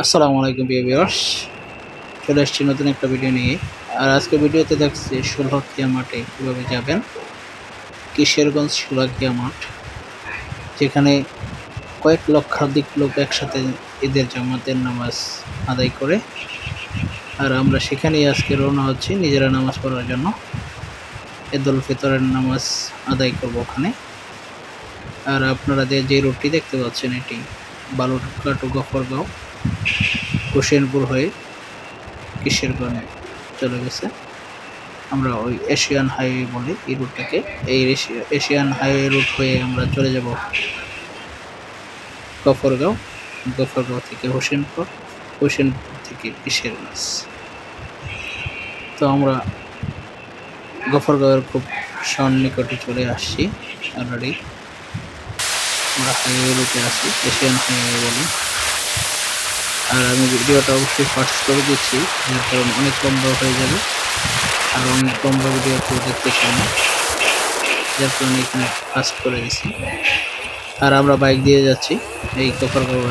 আসসালামু আলাইকুম প্রিয় ভিউয়ার্স, চলে আসছি নতুন একটা ভিডিও নিয়ে। আর আজকে ভিডিওতে দেখছি শোলাকিয়া মাঠে কীভাবে যাবেন। কিশোরগঞ্জ শোলাকিয়া মাঠ, যেখানে কয়েক লক্ষাধিক লোক একসাথে ঈদের জামাতের নামাজ আদায় করে। আর আমরা সেখানেই আজকে রওনা হচ্ছি নিজেরা নামাজ পড়ার জন্য। ঈদুল ফিতরের নামাজ আদায় করব ওখানে। আর আপনারা যে রুটটি দেখতে পাচ্ছেন, এটি বালুরঘাট ও গফরগাঁও হোসেনপুর হয়ে কিশোরগঞ্জ চলে গেছে। আমরা ওই এশিয়ান হাইওয়ে বলি এই রুটটাকে। এই এশিয়ান হাইওয়ে রুট হয়ে আমরা চলে যাব গফরগাঁও। গফরগাঁও থেকে হোসেনপুর, হোসেনপুর থেকে কিশোরগঞ্জ। তো আমরা গফরগাঁওয়ের খুব সন্নিকটে চলে আসছি অলরেডি। আমরা হাইওয়ে রুটে আছি, এশিয়ান হাইওয়ে বলি। আর আমি ভিডিওটা অবশ্যই ফাস্ট করে দিচ্ছি, যার কারণ অনেক লম্বা হয়ে যাবে। আর অনেক লম্বা ভিডিও কেউ দেখতে চাই না, যার কারণে এখানে ফাস্ট করে দিচ্ছি। আর আমরা বাইক দিয়ে যাচ্ছি, এই গফরগাঁও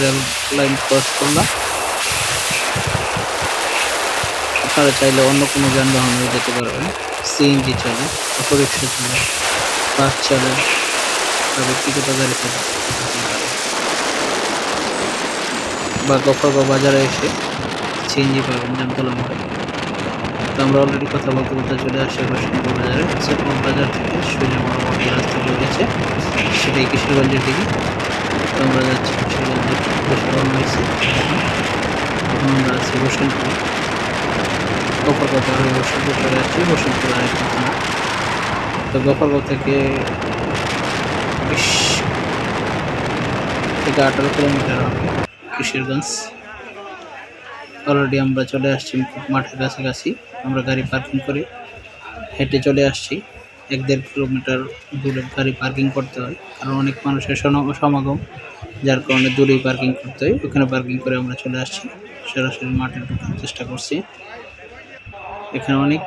রেল লাইন ক্রস করলাম। আপনারা চাইলে অন্য কোনো যানবাহনে যেতে পারবেন। সিএনজি চলে, অটোরিক্সা চলে, বাস চলে, বা ব্যক্তিগত গাড়ি চলে, বা গফরগাঁও বাজারে এসে সিএনজি পাবেন জামতলা মোড়ে। তো আমরা অলরেডি কথা বলতে বলতে চলে আসছি হোসেনপুর বাজারে। হোসেনপুর বাজার থেকে সোজা বরাবর যে রাস্তা রয়েছে সেটাই কিশোরগঞ্জের দিকে। তো আমরা যাচ্ছি কিশোরগঞ্জের উদ্দেশ্যে রওনা হয়েছি। এখন আমরা আছি হোসেনপুর। গফরগাঁও পার হয়ে হোসেনপুর চলে আসছি। হোসেনপুর আরেকটা থানা। তো গফরগাঁও থেকে 20 থেকে 18 কিলোমিটার হবে কিশোরগঞ্জ। অলরেডি আমরা চলে আসছি মাঠের কাছাকাছি। আমরা গাড়ি পার্কিং করে হেঁটে চলে আসছি। 1-1.5 কিলোমিটার দূরে গাড়ি পার্কিং করতে হয়, কারণ অনেক মানুষের সমাগম, যার কারণে দূরেই পার্কিং করতে হয়। ওখানে পার্কিং করে আমরা চলে আসছি, সরাসরি মাঠে ঢোকার চেষ্টা করছি। এখানে অনেক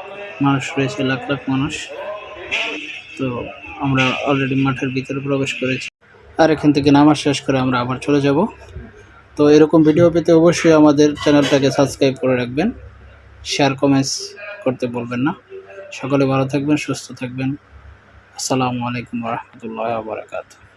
মানুষ রয়েছে, লাখ লাখ মানুষ। তো আমরা অলরেডি মাঠের ভিতরে প্রবেশ করেছি। আর এখান থেকে নামাজ শেষ করে আমরা আবার চলে যাব। তো এরকম ভিডিও পেতে অবশ্যই আমাদের চ্যানেলটাকে সাবস্ক্রাইব করে রাখবেন, শেয়ার কমেন্টস করতে বলবেন না। সকলে ভালো থাকবেন, সুস্থ থাকবেন। আসসালামু আলাইকুম ওয়া রাহমাতুল্লাহি ওয়া বারাকাতুহু।